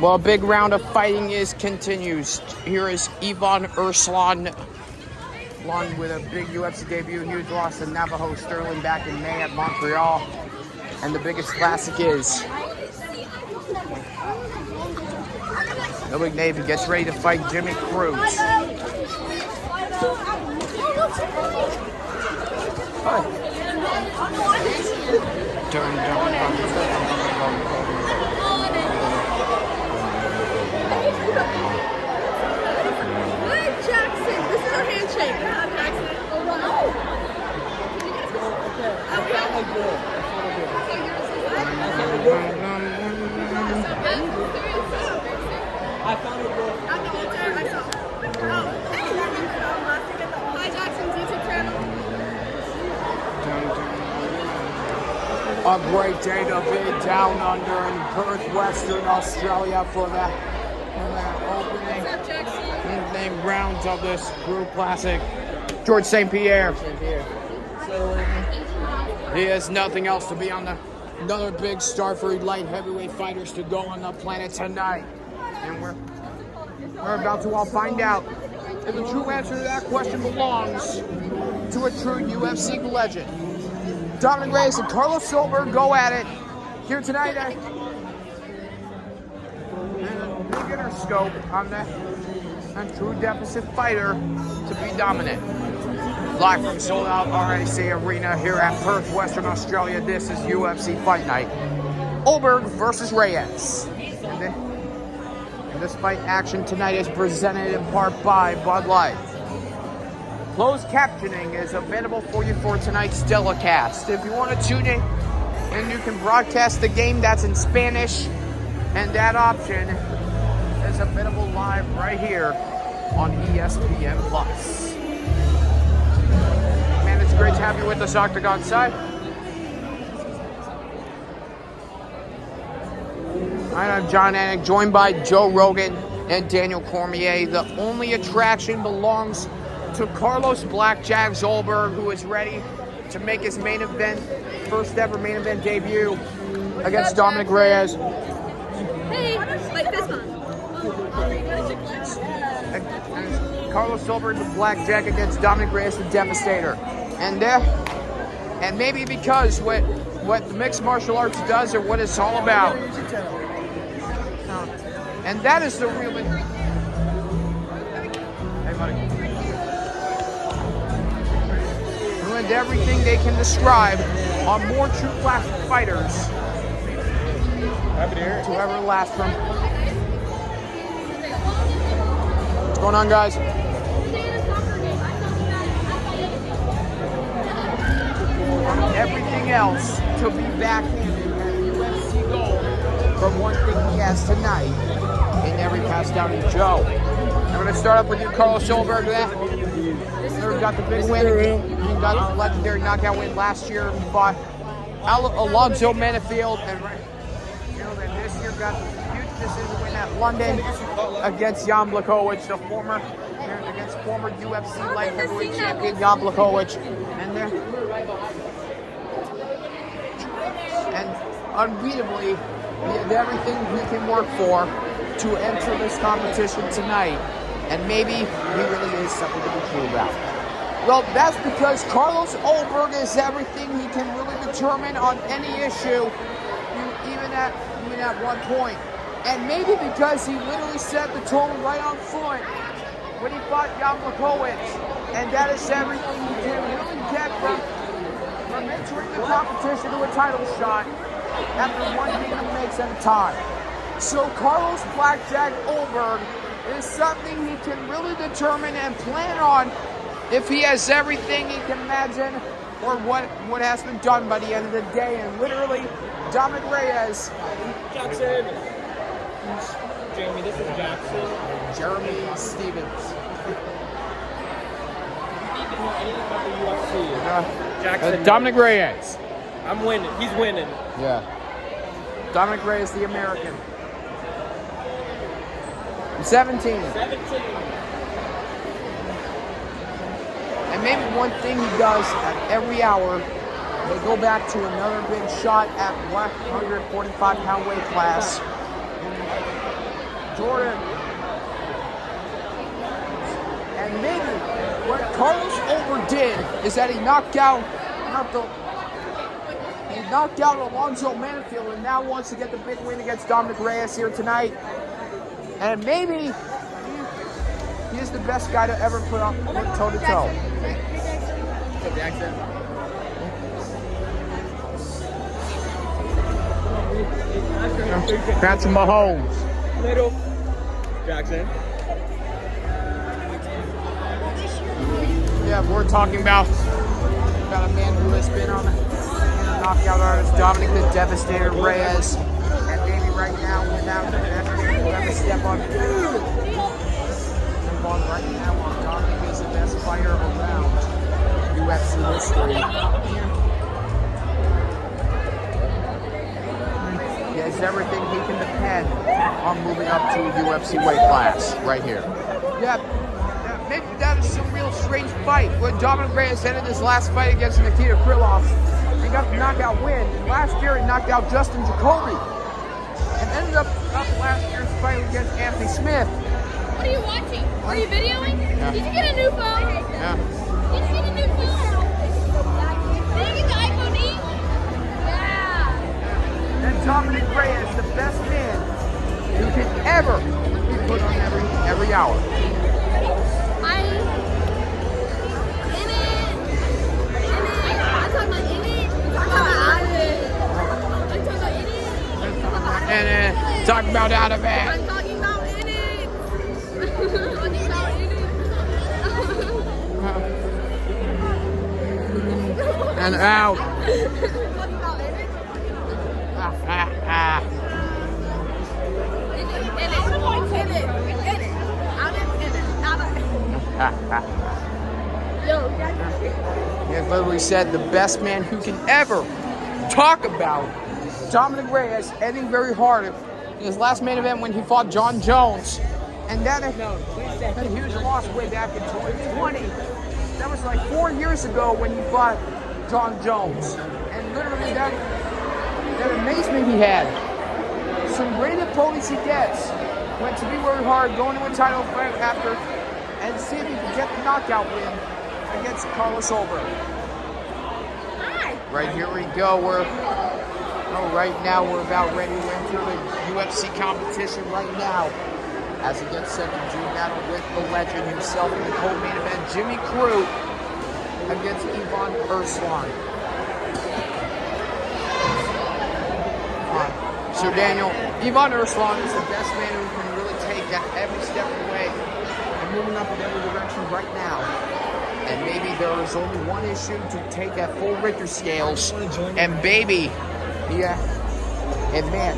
Well, a big round of fighting continues. Here is Ivan Erslan, along with a big UFC debut. He was lost to Navajo Sterling back in May at Montreal. And the biggest classic is the big Navy gets ready to fight Jimmy Crute. Jackson, this is our handshake. Jackson. Oh, wow. I found it good. At the altar, I saw. Oh, hey, Hi, Jackson's YouTube channel. A great day to be down under in Perth, Western Australia for that opening. What's up, Jackson? Rounds of this Crute Classic. George St. Pierre. He has nothing else to be on another big star for light heavyweight fighters to go on the planet tonight. And we're about to all find out if the true answer to that question belongs to a true UFC legend. Dominic Reyes and Carlos Solberg go at it here tonight. And a beginner scope on the true deficit fighter to be dominant. Live from sold out RAC Arena here at Perth, Western Australia. This is UFC Fight Night. Solberg versus Reyes. And this fight action tonight is presented in part by Bud Light. Closed captioning is available for you for tonight's telecast. If you want to tune in, and you can broadcast the game that's in Spanish, and that option is available live right here on ESPN Plus. Man, it's great to have you with us, Octagon side. I'm John Anik, joined by Joe Rogan and Daniel Cormier. The only attraction belongs to Carlos Blackjack Solberg, who is ready to make his main event, first ever main event debut against Dominic Reyes. Hey, like this one. Carlos Solberg, the Blackjack, against Dominic Reyes, the Devastator. And maybe because what the mixed martial arts does, or what it's all about. And that is the real... Hey, buddy. And everything they can describe on more true classic fighters to ever last from. What's going on, guys? Everything else to be backhanded at UFC gold from one thing he has tonight in every pass down to Joe. I'm going to start up with you, Carlos Solberg. We've got the big win. You got a legendary knockout win last year. He fought Alonzo Menifield, and this year got a huge decision win at London against Jan Blachowicz, against former UFC light heavyweight champion Jan Blachowicz, and unbeatably, he had everything he can work for to enter this competition tonight. And maybe he really is something to be true about. Well, that's because Carlos Solberg is everything he can really determine on any issue, even at one point. And maybe because he literally set the tone right on foot when he fought Jan Blachowicz. And that is everything he can really get from entering the competition to a title shot after one game makes at a time. So Carlos Blackjack Solberg is something he can really determine and plan on if he has everything he can imagine, or what has been done by the end of the day. And literally, Dominic Reyes. Jackson. Jeremy, this is Jackson. Jeremy Stevens. Anything about the UFC? Jackson. Dominic Reyes. I'm winning. He's winning. Yeah. Dominic Reyes, the American. 17. And maybe one thing he does at every hour, they go back to another big shot at 145-pound weight class. Jordan. And maybe what Carlos overdid is that he knocked out Alonzo Manafield and now wants to get the big win against Dominic Reyes here tonight. And maybe he is the best guy to ever put toe to toe. Jackson. Patrick Mahomes. Little. Jackson. Yeah, we're talking about a man who has been on a knockout artist, Dominic the Devastator Reyes. And maybe right now, without whoever step on right now, Dominic is the best fighter around UFC history. He has everything he can depend on moving up to a UFC weight class right here. Yeah, maybe that is some real strange fight. When Dominic Reyes ended his last fight against Nikita Krylov, he got the knockout win. Last year, he knocked out Justin Jacoby. And ended up last year's fight against Anthony Smith. What are you watching? Are you videoing? Yeah. Did you get a new phone? Yeah. Did you get a new phone? Did you get the iPhone 8? Yeah. And Dominic Reyes, the best man who can ever be put on every hour. And talk about out of it. I'm talking about in it. Talking about in it. And out. Talking about in it. In it. Yo, He has literally said the best man who can ever talk about Dominic Reyes ending very hard in his last main event when he fought John Jones. And then a huge loss way back in 2020. That was like 4 years ago when he fought John Jones. And literally that amazement he had. Some great opponents he gets. Went to be very hard, going to a title fight after, and see if he can get the knockout win against Carlos Ulberg. Right here we go. Right now we're about ready to enter the UFC competition right now as he gets set to do battle with the legend himself in the co-main event, Jimmy Crute against Ivan Erslan. So Daniel, Ivan Erslan is the best man who can really take that every step of the way and moving up in every direction right now. And maybe there is only one issue to take at full Richter scales, and baby, yeah, and man,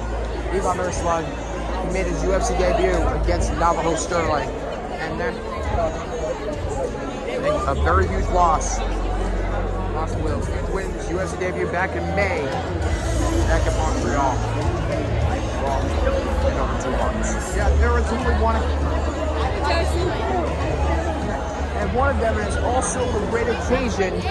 Ivan Erslan made his UFC debut against Navajo Sterling, and then a very huge loss. Lost Wills. He wins his UFC debut back in May, back in Montreal. Well, in over 2 months. Yeah, there was only one. And one of them is also a great occasion.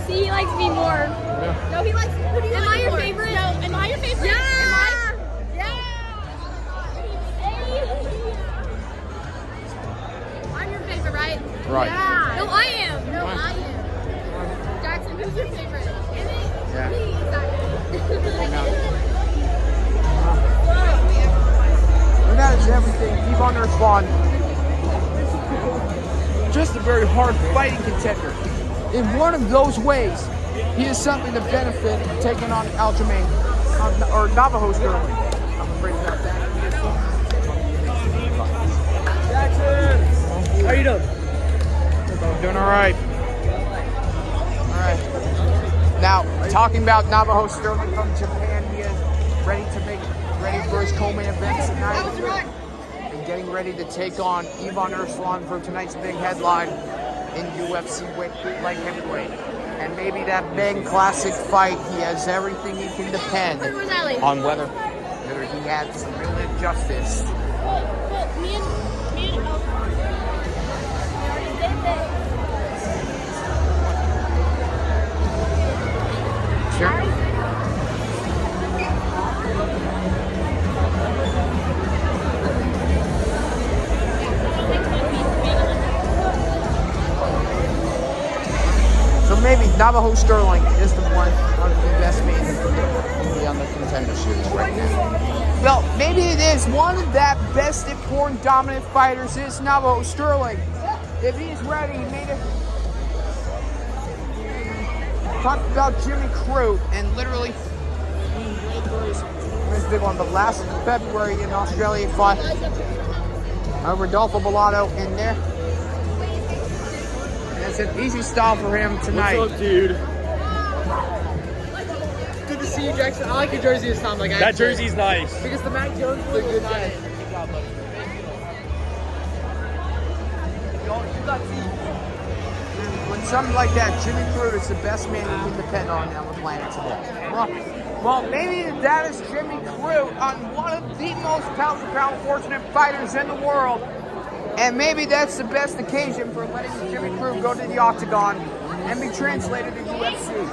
See, he likes me more. Yeah. No, he likes. Who do you like? Am I your favorite? No, am I your favorite? Yeah. I'm your favorite, right? Right. Yeah. No, I am. No, I am. Jackson, who's your favorite? Yeah. And that is everything. Ivan Erslan, just a very hard fighting contender. In one of those ways, he is something to benefit from taking on Aljamain or Navajo Sterling. I'm afraid about that. Jackson! How you doing? I'm doing all right. All right. Now, talking about Navajo Sterling from Japan, he is ready for his co-main event tonight. And getting ready to take on Ivan Erslan for tonight's big headline in UFC light heavyweight. And maybe that big classic fight, he has everything he can depend on whether he had some real injustice. Navajo Sterling is the one of the best men to be on the Contender Series right now. Well, maybe it is one of that best important dominant fighters is Navajo Sterling. If he's ready, he made it. Talked about Jimmy Crute and literally this big one, but last February in Australia he fought Rodolfo Bellato in there. And it's an easy style for him tonight. What's up, dude? Good to see you, Jackson. I like your jersey this time. That jersey's nice. Because the Mac Jones was a good day. When something like that, Jimmy Crute is the best man you can depend on the planet today. Well, maybe that is Jimmy Crute on one of the most pound-for-pound fortunate fighters in the world. And maybe that's the best occasion for letting Jimmy Crute go to the octagon and be translated to UFC.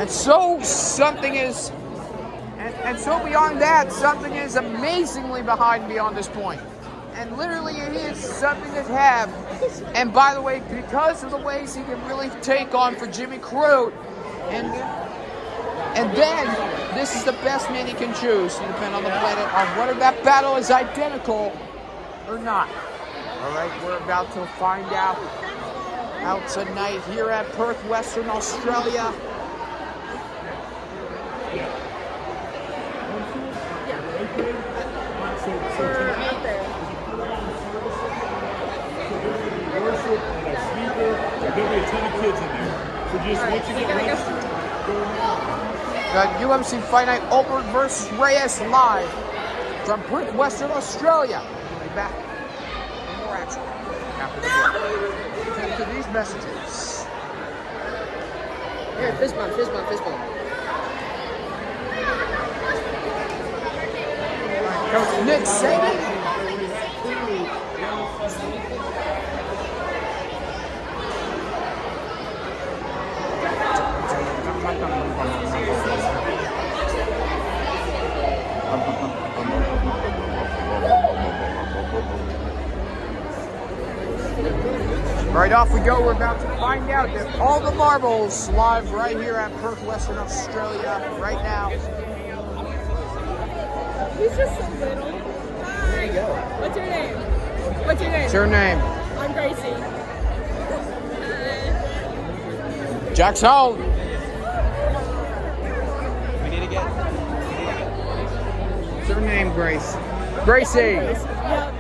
And so something is, and so beyond that, something is amazingly beyond this point. And literally it is something to have. And by the way, because of the ways he can really take on for Jimmy Crute, and then this is the best man he can choose to depend on the planet on whether that battle is identical or not. All right, we're about to find out tonight here at Perth, Western Australia. There'll be a ton of kids in there. So just once you get ready. UFC Fight Night Open versus Reyes live from Perth, Western Australia. We'll be back with more action after the break. To these messages. Here, fist bump. Coach Nick Saban. Right off we go. We're about to find out that all the marbles live right here at Perth, Western Australia right now. He's just so little. There you go. What's your name? What's your name? I'm Gracie. Jack's home. We need to get. What's your name, Grace? Gracie. Yep.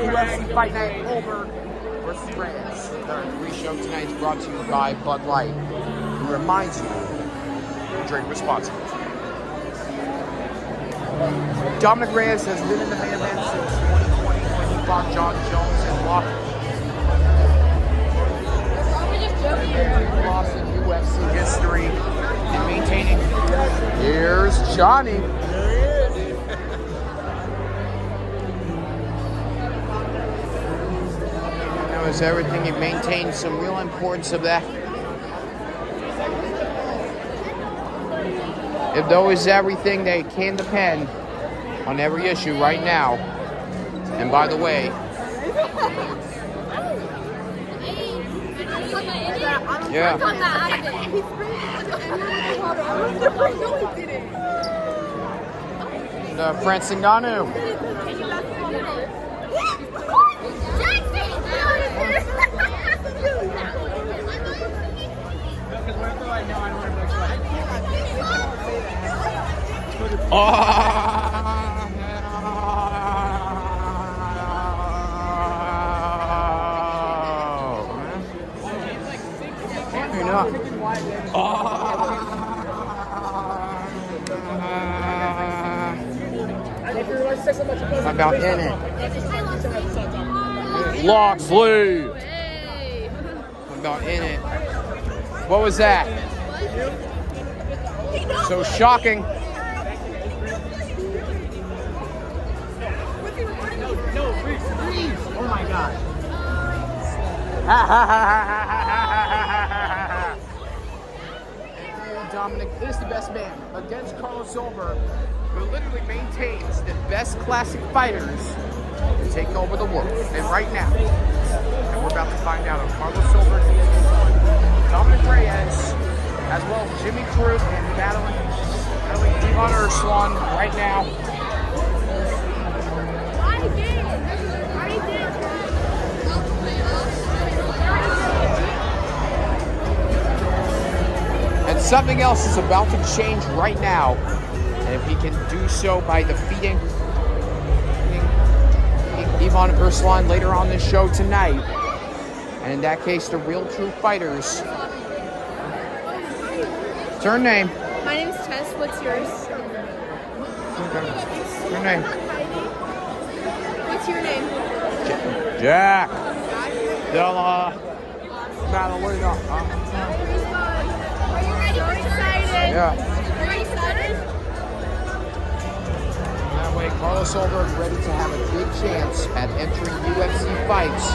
UFC Fight Night over versus Reyes. The pre-show tonight is brought to you by Bud Light, who reminds you to drink responsibly. Dominic Reyes has been in the main event since 2020 when he fought John Jones and lost in UFC history and maintaining. Here's Johnny. Knows everything. He maintains some real importance of that. If though is everything they can depend on every issue right now. And by the way, yeah. Francis Ngannou. How about in it? Loxley. How about in it? What was that? So shocking. No, please. Oh my God. Dominic is the best man against Carlos Silver, who literally maintains the best classic fighters to take over the world. And right now, and we're about to find out if Carlos Silver is Dominic Reyes, as well as Jimmy Crute, and battling Ivan Erslan right now. And something else is about to change right now. And if he can do so by defeating Ivan Erslan later on this show tonight, and in that case, the real true fighters. What's her name? My name's Tess. What's yours? Your name? What's your name? Jack. Della. Madalena. Are you ready? So excited. Yeah. Are you excited? That way, Carlos Silver is ready to have a big chance at entering UFC fights.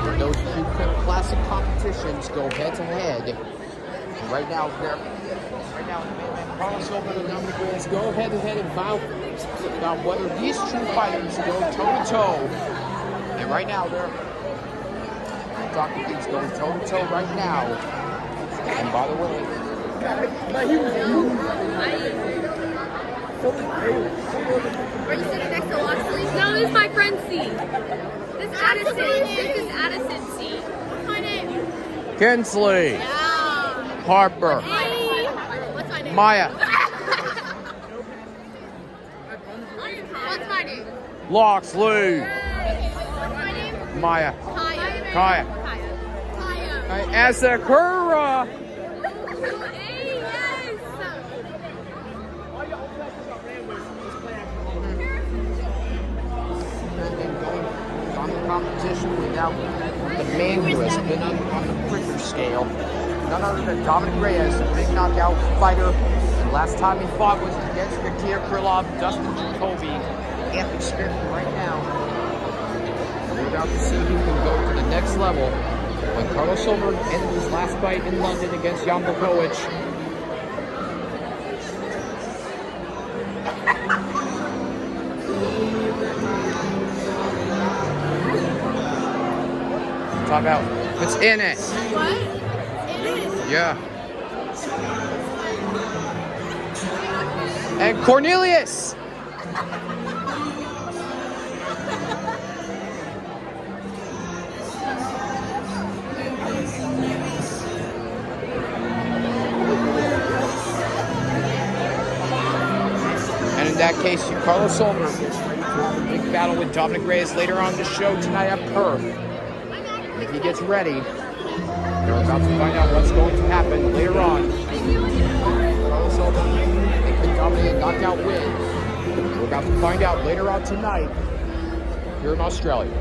When those two classic competitions go head to head. Right now, Carlos Silver and Dominic Reyes go head to head and vow about whether these two fighters go toe to toe. And right now, they're talking things going toe to toe right now. And by the way, Are you sitting next to Loxley? No, this is my friend's seat. This is Addison. This is Addison's seat. What's my name? Kinsley. Yeah. Harper. Hey. What's my name? Maya. What's my name? Loxley. What's my name? Maya. Kaya. Kaya. Kaya. Asakura. Hey, yes. On the competition without the man who has been on the quicker scale. None other than Dominic Reyes, a big knockout fighter. The last time he fought was against Nikita Krylov, Dustin Jacoby, Anthony Smith right now. We're about to see who can go to the next level when Carlos Silver ended his last fight in London against Jan Blachowicz. Talk about what's in it. What? It is. Yeah. And Cornelius. And in that case, Carlos Silver gets ready to have a big battle with Dominic Reyes later on the show tonight at Perth. And if he gets ready, we're about to find out what's going to happen later on. Carlos Silver can dominate a knockout win. We're about to find out later on tonight here in Australia.